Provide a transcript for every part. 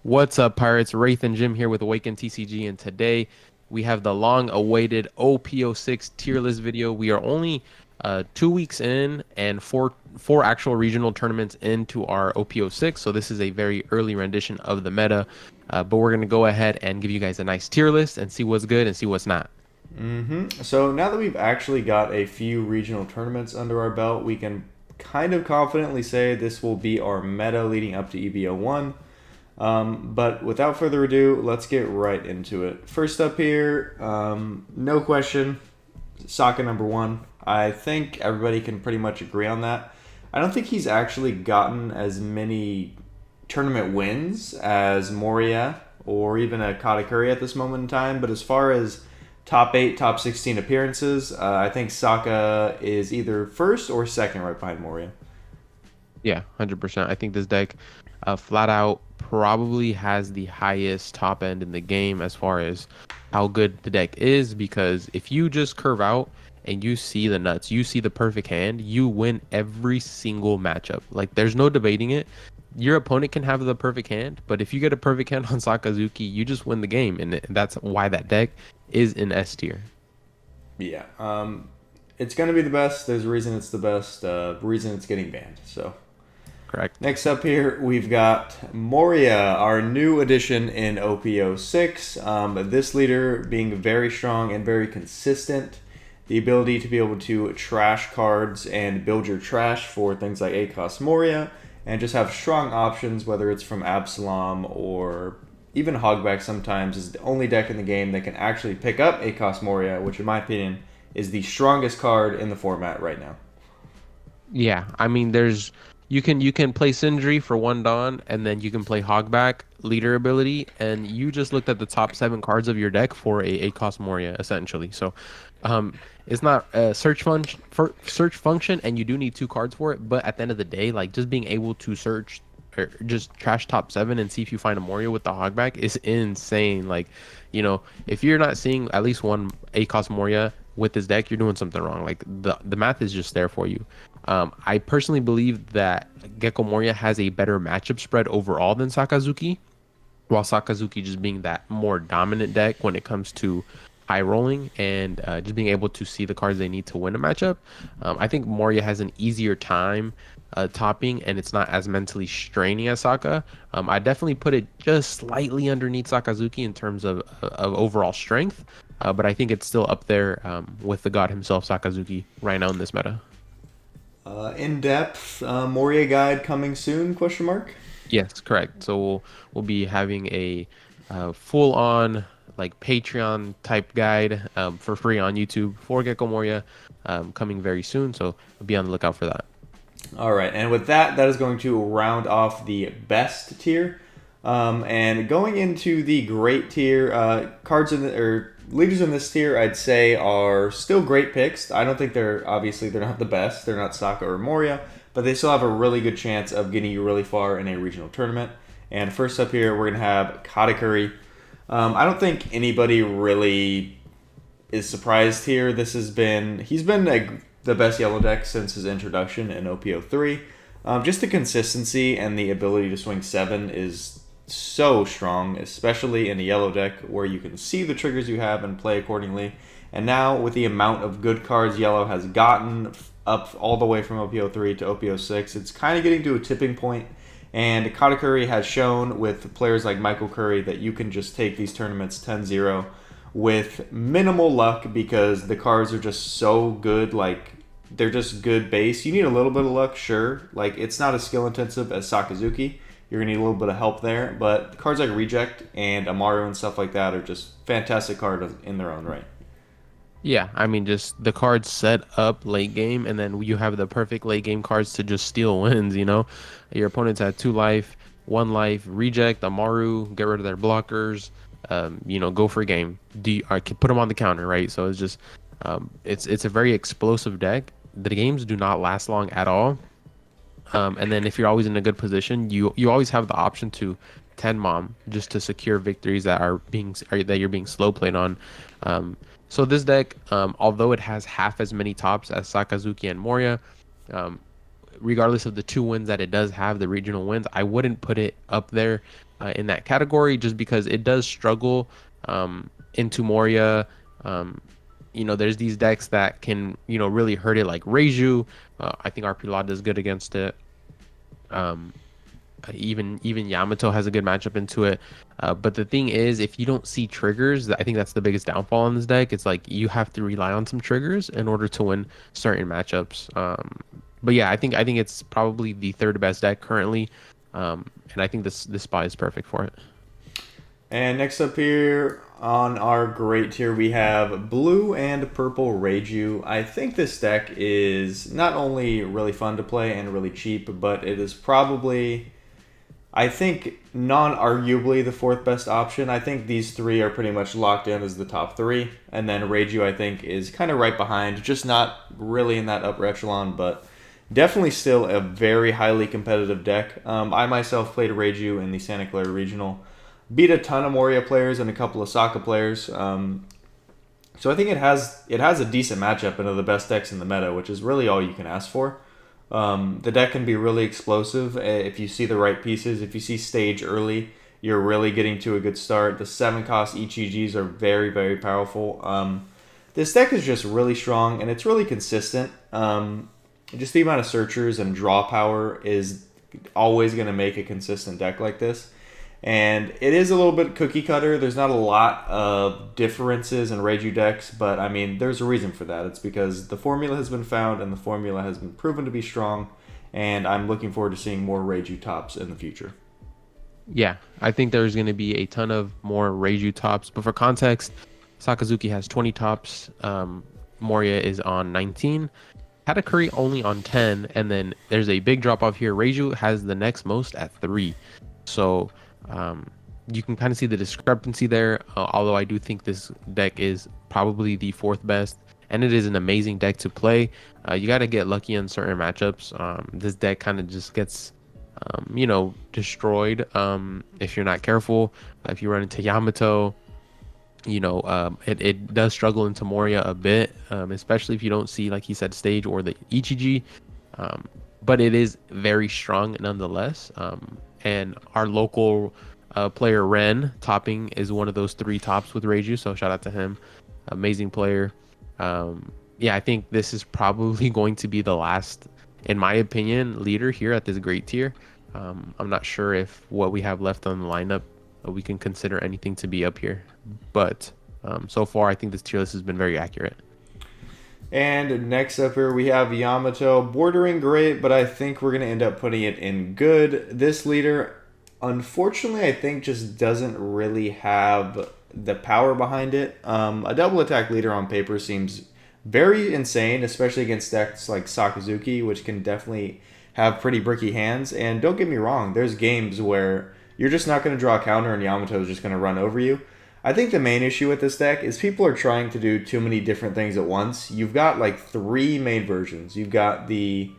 What's up, Pirates? Wraith and Jim here with Awaken TCG, and today we have the long-awaited OP06 tier list video. We are only 2 weeks in and four actual regional tournaments into our OP06, so this is a very early rendition of the meta. But we're gonna go ahead and give you guys a nice tier list and see what's good and see what's not. So now that we've actually got a few regional tournaments under our belt, we can kind of confidently say this will be our meta leading up to EVO1. But without further ado, let's get right into it. First up here, no question, Sokka number one. I think everybody can pretty much agree on that. I don't think he's actually gotten as many tournament wins as Moria or even a Kotaku at this moment in time, but as far as top 8, top 16 appearances, I think Sokka is either first or second right behind Moria. Yeah, 100%. I think this deck, flat out, probably has the highest top end in the game as far as how good the deck is. Because if you just curve out and you see the nuts, you see the perfect hand, you win every single matchup. Like, there's no debating it. Your opponent can have the perfect hand, but if you get a perfect hand on Sakazuki, you just win the game, and that's why that deck is in S tier. Yeah, it's going to be the best. There's a reason it's the best, reason it's getting banned. So Correct. next up here, we've got Moria, our new addition in OP06. This leader being very strong and very consistent. The ability to be able to trash cards and build your trash for things like ACOS Moria, and just have strong options, whether it's from Absalom or even Hogback sometimes, is the only deck in the game that can actually pick up ACOS Moria, which in my opinion is the strongest card in the format right now. Yeah, I mean, you can play Sindri for one Dawn, and then you can play Hogback leader ability, and you just looked at the top 7 cards of your deck for a cost Moria essentially. So, it's not a search function, and you do need 2 cards for it. But at the end of the day, like, just being able to search or just trash top 7 and see if you find a Moria with the Hogback is insane. Like, if you're not seeing at least one ACOS Moria with this deck, you're doing something wrong. Like, the math is just there for you. I personally believe that Gecko Moria has a better matchup spread overall than Sakazuki, while Sakazuki just being that more dominant deck when it comes to high rolling and just being able to see the cards they need to win a matchup. I think Moria has an easier time topping, and it's not as mentally straining as Sokka. I definitely put it just slightly underneath Sakazuki in terms of overall strength, but I think it's still up there with the god himself, Sakazuki, right now in this meta. In-depth Moria guide coming soon? Question mark. Yes, correct. So we'll be having a full-on like Patreon type guide for free on YouTube for Gecko Moria coming very soon. So be on the lookout for that. All right, and with that, that is going to round off the best tier. And going into the great tier, cards in the, or leaders in this tier, I'd say are still great picks. I don't think they're not the best. They're not Sokka or Moria, but they still have a really good chance of getting you really far in a regional tournament. And first up here, we're gonna have Katakuri. I don't think anybody really is surprised here. He's been the best yellow deck since his introduction in OP03. Just the consistency and the ability to swing 7 is so strong, especially in a yellow deck where you can see the triggers you have and play accordingly. And now with the amount of good cards yellow has gotten up all the way from OP03 to OP06, it's kind of getting to a tipping point. And Katakuri has shown with players like Michael Curry that you can just take these tournaments 10-0 with minimal luck because the cards are just so good. Like, they're just good base. You need a little bit of luck, sure. Like, it's not as skill intensive as Sakazuki. You're going to need a little bit of help there. But cards like Reject and Amaru and stuff like that are just fantastic cards in their own right. Yeah, I mean, just the cards set up late game, and then you have the perfect late game cards to just steal wins. Your opponent's at 2 life, 1 life, Reject, Amaru, get rid of their blockers. Go for a game. Put them on the counter, right? So it's just, it's a very explosive deck. The games do not last long at all. And then if you're always in a good position, you always have the option to 10 mom just to secure victories that you're being slow played on. So this deck, although it has half as many tops as Sakazuki and Moria, regardless of the 2 wins that it does have, the regional wins, I wouldn't put it up there in that category, just because it does struggle into Moria. Um, there's these decks that can, really hurt it, like Reiju. I think RP does good against it. Um, even Yamato has a good matchup into it. But the thing is, if you don't see triggers, I think that's the biggest downfall on this deck. It's like you have to rely on some triggers in order to win certain matchups. But yeah, I think it's probably the third best deck currently, and I think this spot is perfect for it. And next up here on our great tier, we have blue and purple Reiju. I think this deck is not only really fun to play and really cheap, but it is probably, I think, non-arguably the fourth best option. I think these three are pretty much locked in as the top three. And then Reiju, I think, is kind of right behind, just not really in that upper echelon, but definitely still a very highly competitive deck. I myself played Reiju in the Santa Clara Regional, beat a ton of Moria players and a couple of Sokka players. So I think it has a decent matchup into the best decks in the meta, which is really all you can ask for. The deck can be really explosive if you see the right pieces. If you see stage early, you're really getting to a good start. The 7-cost EGGs are very, very powerful. This deck is just really strong, and it's really consistent. Just the amount of searchers and draw power is always going to make a consistent deck like this. And it is a little bit cookie cutter. There's not a lot of differences in Reiju decks, but I mean, there's a reason for that. It's because the formula has been found and the formula has been proven to be strong. And I'm looking forward to seeing more Reiju tops in the future. Yeah, I think there's going to be a ton of more Reiju tops. But for context, Sakazuki has 20 tops. Moria is on 19. Katakuri only on 10. And then there's a big drop off here. Reiju has the next most at 3. So you can kind of see the discrepancy there. Although I do think this deck is probably the fourth best. And it is an amazing deck to play. You got to get lucky in certain matchups. This deck kind of just gets destroyed if you're not careful. If you run into Yamato, it does struggle into Moria a bit, especially if you don't see, like he said, stage or the Ichiji. But it is very strong nonetheless. And our local player Ren topping is one of those 3 tops with Reiju, so shout out to him. Amazing player. Yeah, I think this is probably going to be the last, in my opinion, leader here at this great tier. I'm not sure if what we have left on the lineup we can consider anything to be up here, but so far I think this tier list has been very accurate. And next up here we have Yamato, bordering great, but I think we're going to end up putting it in good. This leader, unfortunately, I think just doesn't really have the power behind it. A double attack leader on paper seems very insane, especially against decks like Sakazuki, which can definitely have pretty bricky hands. And don't get me wrong, there's games where you're just not going to draw a counter and Yamato is just going to run over you. I think the main issue with this deck is people are trying to do too many different things at once. You've got like 3 main versions. You've got the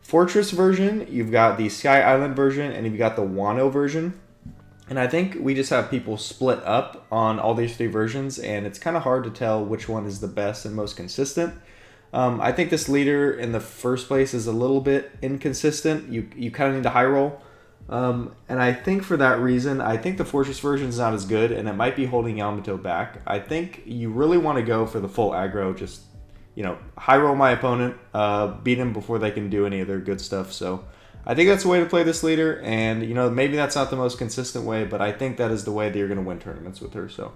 Fortress version, you've got the Sky Island version, and you've got the Wano version. And I think we just have people split up on all these 3 versions, and it's kind of hard to tell which one is the best and most consistent. I think this leader in the first place is a little bit inconsistent. You kind of need to high roll. And I think for that reason, I think the Fortress version is not as good, and it might be holding Yamato back. I think you really want to go for the full aggro, just, high roll my opponent, beat him before they can do any of their good stuff. So I think that's the way to play this leader, and, maybe that's not the most consistent way, but I think that is the way that you're going to win tournaments with her, so.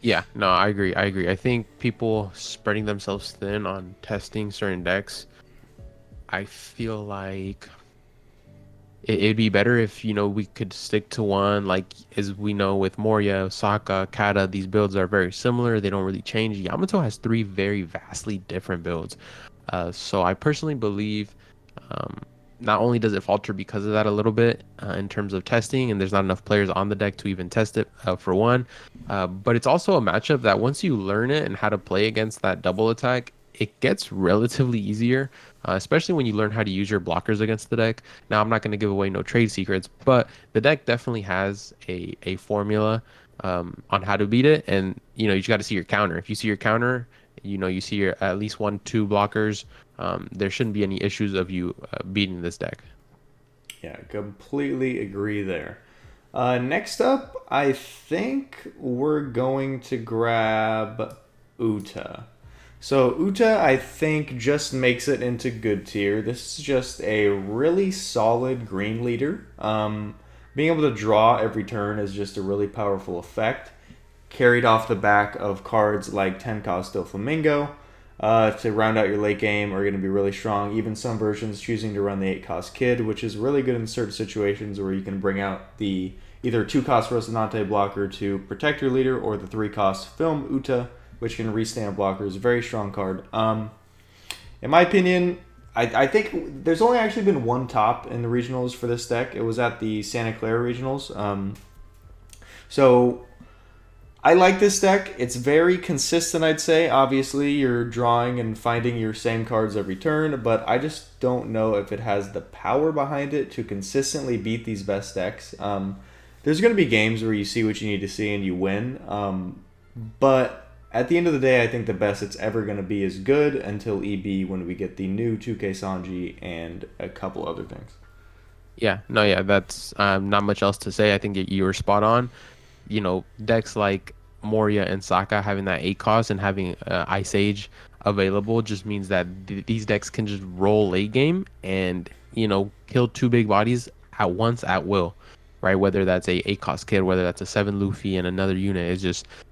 Yeah, no, I agree. I think people spreading themselves thin on testing certain decks, I feel like it'd be better if we could stick to one, like as we know with Moria, Sokka, Kata. These builds are very similar, they don't really change. Yamato has 3 very vastly different builds, so I personally believe not only does it falter because of that a little bit in terms of testing, and there's not enough players on the deck to even test it for one, but it's also a matchup that once you learn it and how to play against that double attack, it gets relatively easier, especially when you learn how to use your blockers against the deck. Now, I'm not going to give away no trade secrets, but the deck definitely has a formula on how to beat it. And, you just got to see your counter. If you see your counter, you see your at least 1-2 blockers, there shouldn't be any issues of you beating this deck. Yeah, completely agree there. Next up, I think we're going to grab Uta. So Uta, I think, just makes it into good tier. This is just a really solid green leader. Being able to draw every turn is just a really powerful effect, carried off the back of cards like 10 cost Flamingo to round out your late game are going to be really strong. Even some versions choosing to run the 8 cost Kid, which is really good in certain situations where you can bring out the either 2 cost Rocinante blocker to protect your leader, or the 3 cost Film Uta, which can restand blockers. Very strong card. In my opinion, I think there's only actually been one top in the regionals for this deck. It was at the Santa Clara regionals. So I like this deck. It's very consistent, I'd say. Obviously, you're drawing and finding your same cards every turn, but I just don't know if it has the power behind it to consistently beat these best decks. There's going to be games where you see what you need to see and you win, but at the end of the day, I think the best it's ever going to be is good until EB, when we get the new 2K Sanji and a couple other things. Yeah, no, yeah, that's not much else to say. I think you were spot on. Decks like Moria and Sokka having that 8 cost and having Ice Age available just means that these decks can just roll late game and, kill 2 big bodies at once at will, right? Whether that's a 8 cost Kid, whether that's a 7 Luffy and another unit,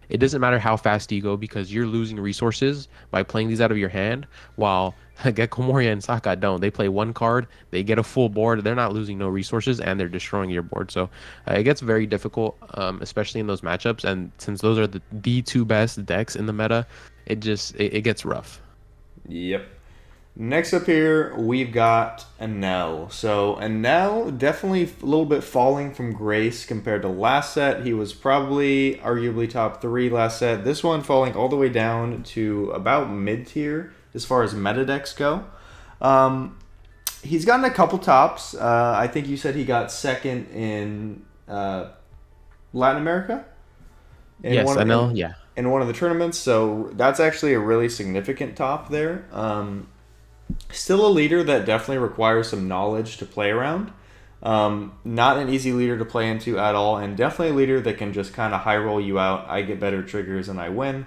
it doesn't matter how fast you go, because you're losing resources by playing these out of your hand, while Gecko Moria and Sokka don't. They play 1 card, they get a full board, they're not losing no resources, and they're destroying your board. So it gets very difficult, especially in those matchups. And since those are the 2 best decks in the meta, it gets rough. Yep. Next up here, we've got Anel. So Anel definitely a little bit falling from grace compared to last set. He was probably arguably top 3 last set. This one falling all the way down to about mid tier as far as meta decks go. He's gotten a couple tops. I think you said he got second in Latin America. Yes, Anel, yeah. In one of the tournaments, so that's actually a really significant top there. Still a leader that definitely requires some knowledge to play around. Not an easy leader to play into at all, and definitely a leader that can just kind of high roll you out. I get better triggers and I win.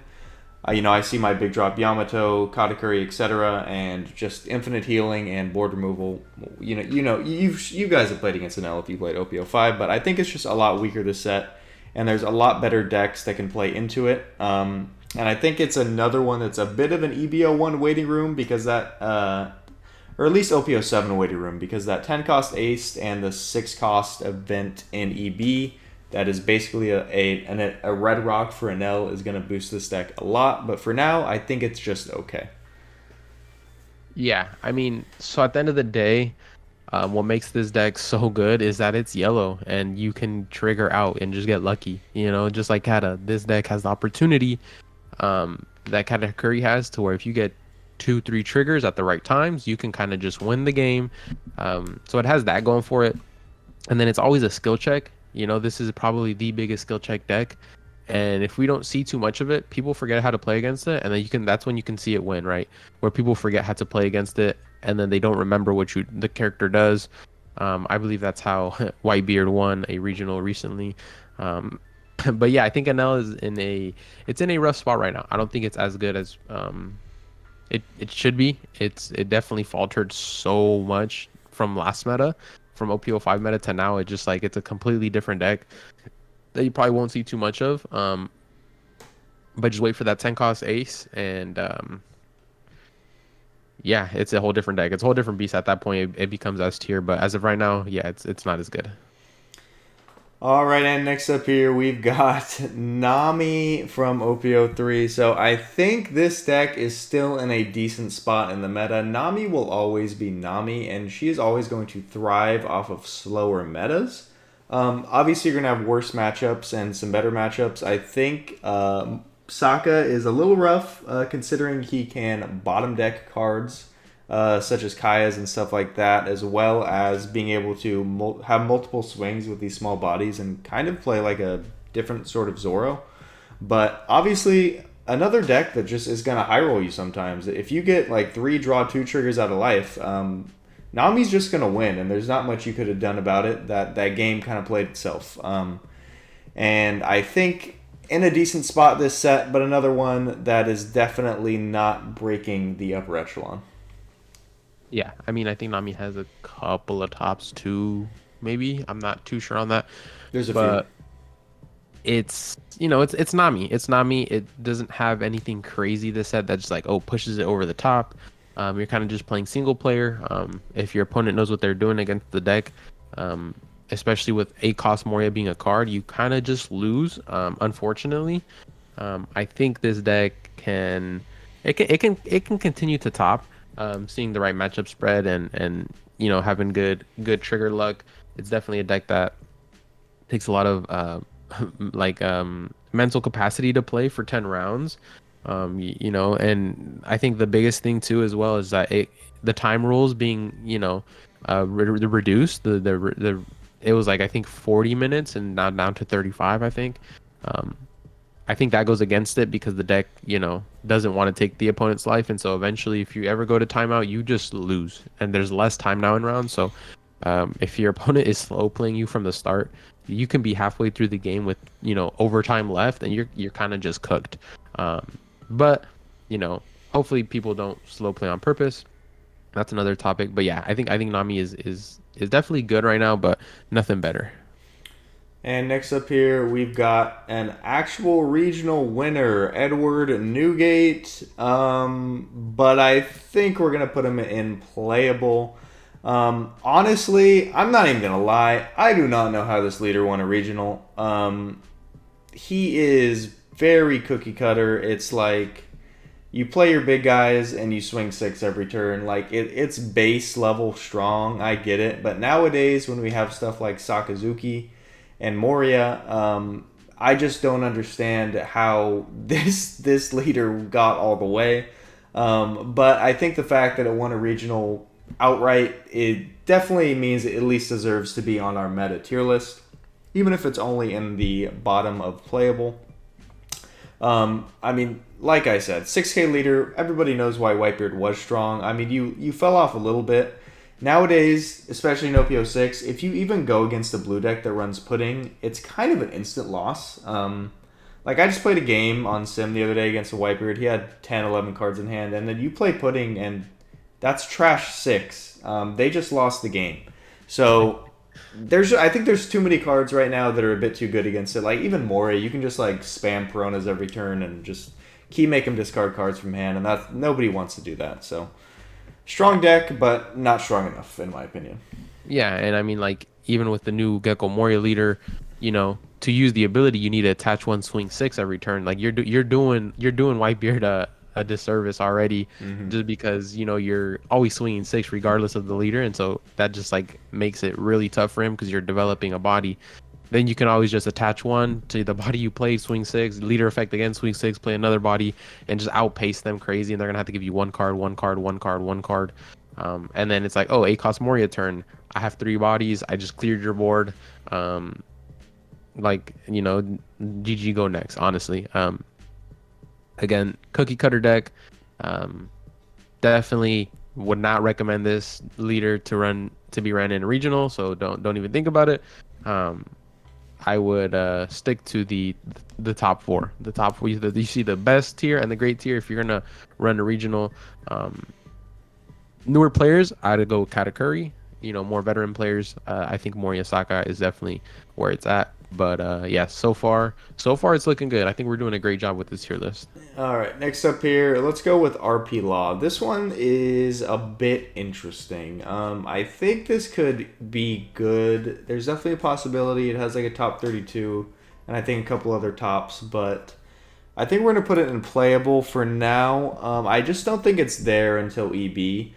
I see my big drop Yamato, Katakuri, etc., and just infinite healing and board removal. You guys have played against Anel if you played OP05, but I think it's just a lot weaker this set, and there's a lot better decks that can play into it. And I think it's another one that's a bit of an EBO1 waiting room, because that, or at least OP07 waiting room, because that 10 cost Ace and the 6 cost event in EB, that is basically a red rock for Anel, is going to boost this deck a lot. But for now, I think it's just okay. Yeah, I mean, so at the end of the day, what makes this deck so good is that it's yellow and you can trigger out and just get lucky. Just like Kata, this deck has the opportunity that Katakuri has, to where if you get 2-3 triggers at the right times, you can kind of just win the game. So it has that going for it. And then it's always a skill check. This is probably the biggest skill check deck. And if we don't see too much of it, people forget how to play against it. And then that's when you can see it win, right? Where people forget how to play against it, and then they don't remember what the character does. I believe that's how Whitebeard won a regional recently. But yeah, I think Anel is in a rough spot right now. I don't think it's as good as it should be. It definitely faltered so much from last meta, from OP05 meta to now. It's just like it's a completely different deck that you probably won't see too much of. But just wait for that 10 cost Ace, and yeah, it's a whole different deck. It's a whole different beast at that point. It becomes S tier, but as of right now, yeah, it's not as good. All right, and next up here, we've got Nami from OP03. So I think this deck is still in a decent spot in the meta. Nami will always be Nami, and she is always going to thrive off of slower metas. Obviously, you're going to have worse matchups and some better matchups. I think Sokka is a little rough, considering he can bottom deck cards, such as Kaya's and stuff like that, as well as being able to have multiple swings with these small bodies and kind of play like a different sort of Zoro. But obviously, another deck that just is going to high roll you sometimes. If you get like 3 draw 2 triggers out of life, Nami's just gonna win, and there's not much you could have done about it. That game kind of played itself. And I think in a decent spot this set, but another one that is definitely not breaking the upper echelon. Yeah, I mean, I think Nami has a couple of tops too, maybe. I'm not too sure on that, There's a few. but it's Nami. It's Nami. It doesn't have anything crazy this set that just like pushes it over the top. You're kind of just playing single player. If your opponent knows what they're doing against the deck, um, especially with a cost Moria being a card, you kind of just lose. Unfortunately, I think this deck can continue to top. Seeing the right matchup spread and having good trigger luck. It's definitely a deck that takes a lot of like mental capacity to play for 10 rounds. And I think the biggest thing too as well is that the time rules being reduced. The it was like I think 40 minutes and now down to 35, I think. um I think that goes against it because the deck, doesn't want to take the opponent's life, and so eventually, if you ever go to timeout, you just lose, and there's less time now in rounds. So, if your opponent is slow playing you from the start, you can be halfway through the game with overtime left, and you're kind of just cooked. But hopefully people don't slow play on purpose. That's another topic. But yeah, I think Nami is definitely good right now, but nothing better. And next up here, we've got an actual regional winner, Edward Newgate. But I think we're going to put him in playable. Honestly, I'm not even going to lie. I do not know how this leader won a regional. He is very cookie cutter. It's like you play your big guys and you swing six every turn. Like it's base level strong. I get it. But nowadays, when we have stuff like Sakazuki and Moria, I just don't understand how this leader got all the way. But I think the fact that it won a regional outright, it definitely means it at least deserves to be on our meta tier list, even if it's only in the bottom of playable. I mean, like I said, 6K leader, everybody knows why Whitebeard was strong. I mean, you fell off a little bit. Nowadays, especially in OP06, if you even go against a blue deck that runs Pudding, it's kind of an instant loss. Like, I just played a game on Sim the other day against a Whitebeard. He had 10, 11 cards in hand, and then you play Pudding, and that's trash 6. They just lost the game. So, I think there's too many cards right now that are a bit too good against it. Like, even Moria, you can just, like, spam Peronas every turn and just make him discard cards from hand, and nobody wants to do that, so... Strong deck, but not strong enough, in my opinion. Yeah, and I mean, like, even with the new Gecko Moria leader, to use the ability, you need to attach one swing six every turn. Like you're doing Whitebeard a disservice already, just because you're always swinging six regardless of the leader, and so that just like makes it really tough for him because you're developing a body. Then you can always just attach one to the body you play, swing six, leader effect again, swing six, play another body, and just outpace them crazy. And they're gonna have to give you one card, one card, one card, one card. And then it's like, oh, ACOS Moria turn. I have 3 bodies. I just cleared your board. GG, go next. Honestly, again, cookie cutter deck. Definitely would not recommend this leader to be ran in regional. So don't even think about it. I would stick to the top 4. The top 4, you see the best tier and the great tier. If you're gonna run a regional, newer players, I'd go Katakuri. More veteran players, I think Moria Saka is definitely where it's at. But yeah, so far it's looking good. I think we're doing a great job with this tier list. All right, next up here, let's go with RP Law. This one is a bit interesting. I think this could be good. There's definitely a possibility. It has like a top 32, and I think a couple other tops, but I think we're going to put it in playable for now. I just don't think it's there until EB.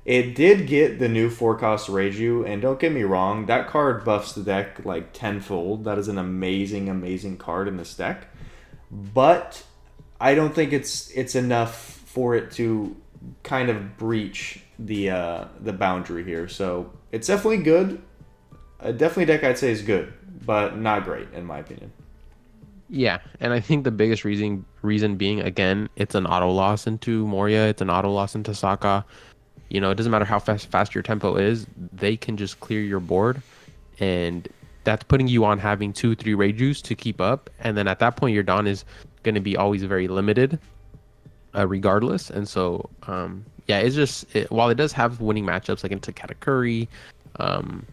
It did get the new 4-cost Reiju, and don't get me wrong, that card buffs the deck like tenfold. That is an amazing, amazing card in this deck. But I don't think it's enough for it to kind of breach the boundary here. So it's definitely good. Definitely a deck I'd say is good, but not great in my opinion. Yeah, and I think the biggest reason being, again, it's an auto loss into Moria. It's an auto loss into Saka. it doesn't matter how fast your tempo is, they can just clear your board, and that's putting you on having 2, 3 Reijus to keep up, and then at that point your Dawn is going to be always very limited, regardless. And so, yeah, it's just while it does have winning matchups like into Katakuri, um,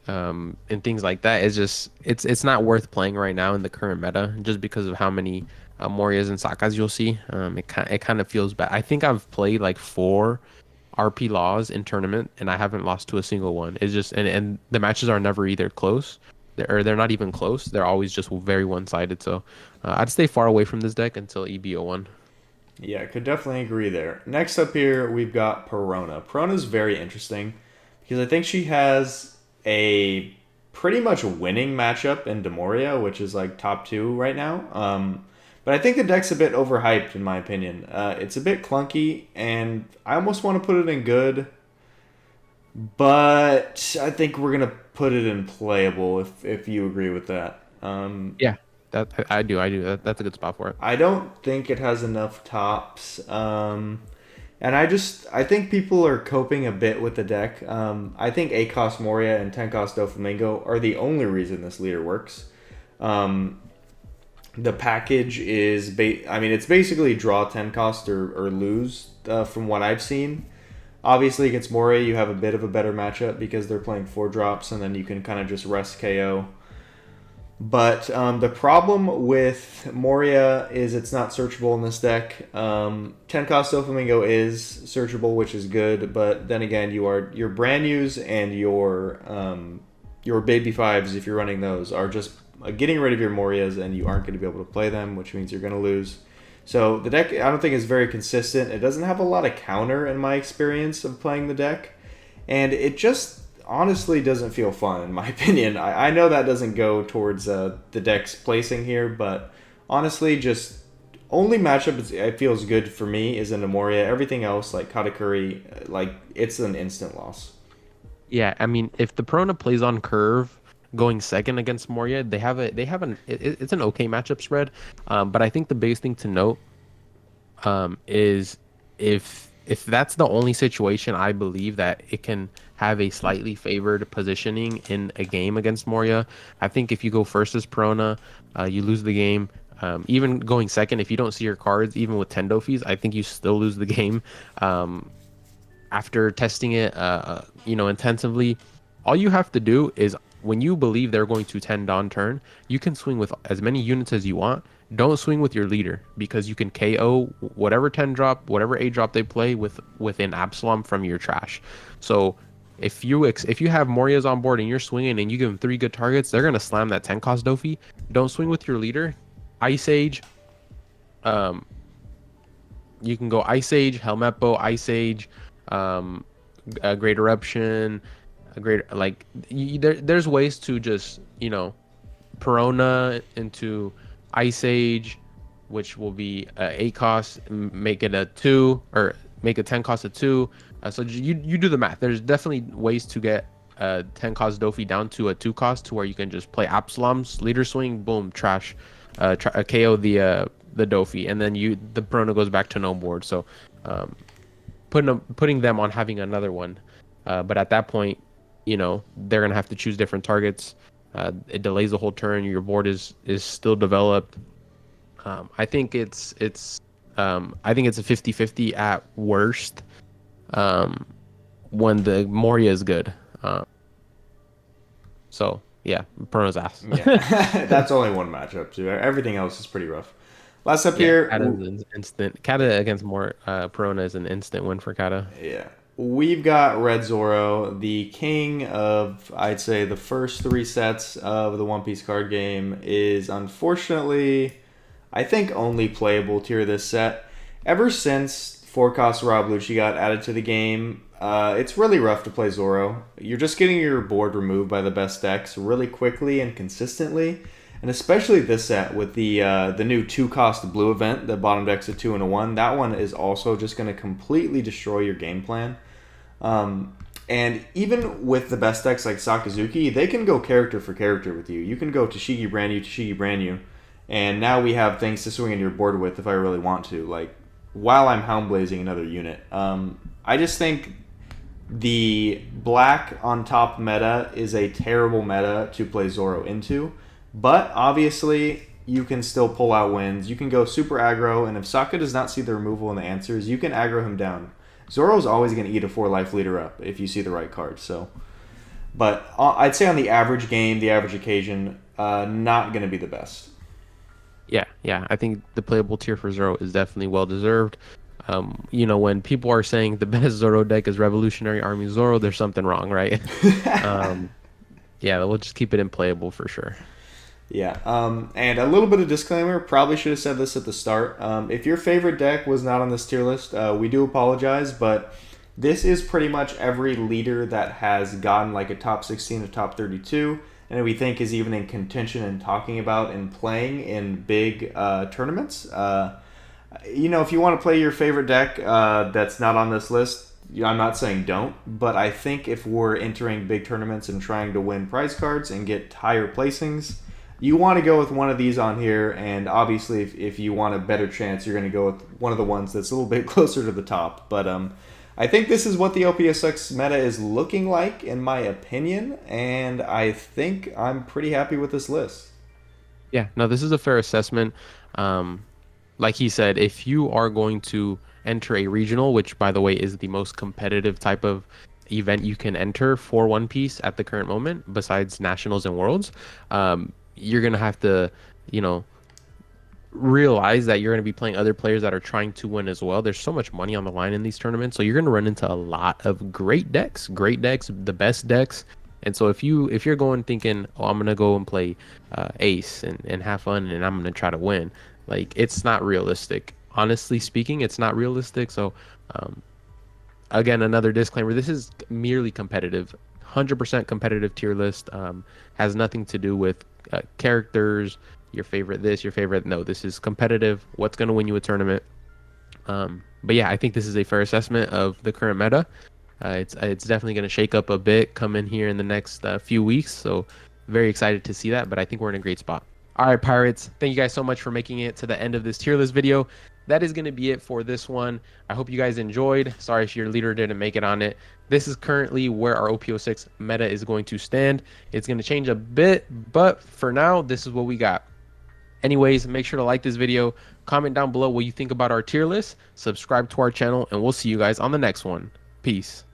and things like that, it's not worth playing right now in the current meta just because of how many Morias and Sakas you'll see. It kind of feels bad. I think I've played like 4 RP laws in tournament and I haven't lost to a single one. It's just and the matches are never either close. They're not even close. They're always just very one-sided. So I'd stay far away from this deck until EBO1. Yeah, I could definitely agree there. Next up here, we've got Perona. Perona's very interesting because I think she has a pretty much winning matchup in Moria, which is like top 2 right now. But I think the deck's a bit overhyped in my opinion. It's a bit clunky, and I almost want to put it in good, but I think we're gonna put it in playable if you agree with that. Yeah, that I do. That's a good spot for it. I don't think it has enough tops. And I think people are coping a bit with the deck. I think 8 cost Moria and 10 cost Doflamingo are the only reason this leader works. The package is, it's basically draw 10 cost or lose from what I've seen. Obviously, against Moria, you have a bit of a better matchup because they're playing 4 drops, and then you can kind of just rest KO. But the problem with Moria is it's not searchable in this deck. 10 cost Doflamingo is searchable, which is good, but then again, your brand news and your baby fives, if you're running those, are just getting rid of your Morias, and you aren't going to be able to play them, which means you're going to lose. So the deck, I don't think, is very consistent. It doesn't have a lot of counter in my experience of playing the deck, and it just honestly doesn't feel fun in my opinion. I know that doesn't go towards the deck's placing here, but honestly, just only matchup it feels good for me is in Moria. Everything else, like Katakuri, like it's an instant loss. Yeah, I mean, if the Perona plays on curve, going second against Moria, it's an okay matchup spread. But I think the biggest thing to note, is if that's the only situation, I believe that it can have a slightly favored positioning in a game against Moria. I think if you go first as Perona, you lose the game. Even going second, if you don't see your cards, even with Tendo fees, I think you still lose the game. After testing it, intensively, all you have to do is when you believe they're going to tend on turn, you can swing with as many units as you want. Don't swing with your leader because you can KO whatever 10 drop, whatever 8 drop they play with an Absalom from your trash. So if you have Morias on board and you're swinging and you give them 3 good targets, they're gonna slam that 10 cost Dofi. Don't swing with your leader. Ice Age. You can go Ice Age, Helmeppo, Ice Age, a Great Eruption, a great there's ways to just Perona into Ice Age, which will be 8 cost, make it a 2, or make a 10 cost a 2. So you do the math. There's definitely ways to get 10 cost Dofi down to a 2 cost to where you can just play Absalom's leader swing, boom, trash, KO the Dofi, and then the Perona goes back to no board. So putting them on having another one, but at that point, they're gonna have to choose different targets. It delays the whole turn. Your board is still developed. I think it's a 50-50 at worst. When the Moria is good. So yeah, Perona's ass. Yeah, that's only one matchup too. Everything else is pretty rough. Last up here, Kata against Perona is an instant win for Kata. Yeah. We've got Red Zoro, the king of, I'd say, the first 3 sets of the One Piece card game, is unfortunately, I think, only playable tier this set. Ever since 4-cost Rob Lucci got added to the game, it's really rough to play Zoro. You're just getting your board removed by the best decks really quickly and consistently, and especially this set with the new 2-cost blue event that bottom decks a 2 and a 1. That one is also just going to completely destroy your game plan. And even with the best decks like Sakazuki, they can go character for character with you. You can go Tashigi brand new, and now we have things to swing in your board with if I really want to. Like, while I'm Hound Blazing another unit. I just think The black on top meta is a terrible meta to play Zoro into, but obviously you can still pull out wins. You can go super aggro, and if Sokka does not see the removal and the answers, you can aggro him down. Zoro's always going to eat a 4 life leader up if you see the right card. So, but I'd say on the average game, the average occasion, not going to be the best. Yeah. I think the playable tier for Zoro is definitely well deserved. When people are saying the best Zoro deck is Revolutionary Army Zoro, there's something wrong, right? Um, yeah, we'll just keep it in playable for sure. Yeah, and a little bit of disclaimer. Probably should have said this at the start. If your favorite deck was not on this tier list, we do apologize, but this is pretty much every leader that has gotten like a top 16 or top 32, and we think is even in contention and talking about and playing in big tournaments. If you want to play your favorite deck that's not on this list, I'm not saying don't, but I think if we're entering big tournaments and trying to win prize cards and get higher placings, you want to go with one of these on here, and obviously if you want a better chance, you're going to go with one of the ones that's a little bit closer to the top. But I think this is what the OP06 meta is looking like, in my opinion, and I think I'm pretty happy with this list. Yeah, no, this is a fair assessment. Like he said, if you are going to enter a regional, which by the way is the most competitive type of event you can enter for One Piece at the current moment, besides nationals and worlds, you're gonna have to, you know, realize that you're gonna be playing other players that are trying to win as well. There's so much money on the line in these tournaments, so you're gonna run into a lot of great decks, the best decks. And so if you're going thinking, oh, I'm gonna go and play Ace and have fun and I'm gonna try to win, like it's not realistic. Honestly speaking, it's not realistic. So um, again, another disclaimer: this is merely competitive, 100% competitive tier list. Has nothing to do with characters, your favorite this, your favorite no. This is competitive. What's going to win you a tournament? But yeah, I think this is a fair assessment of the current meta. It's definitely going to shake up a bit, come in here in the next few weeks. So very excited to see that. But I think we're in a great spot. All right, Pirates. Thank you guys so much for making it to the end of this tier list video. That is going to be it for this one. I hope you guys enjoyed. Sorry if your leader didn't make it on it. This is currently where our OP06 meta is going to stand. It's going to change a bit, but for now, this is what we got. Anyways, make sure to like this video, comment down below what you think about our tier list, subscribe to our channel, and we'll see you guys on the next one. Peace.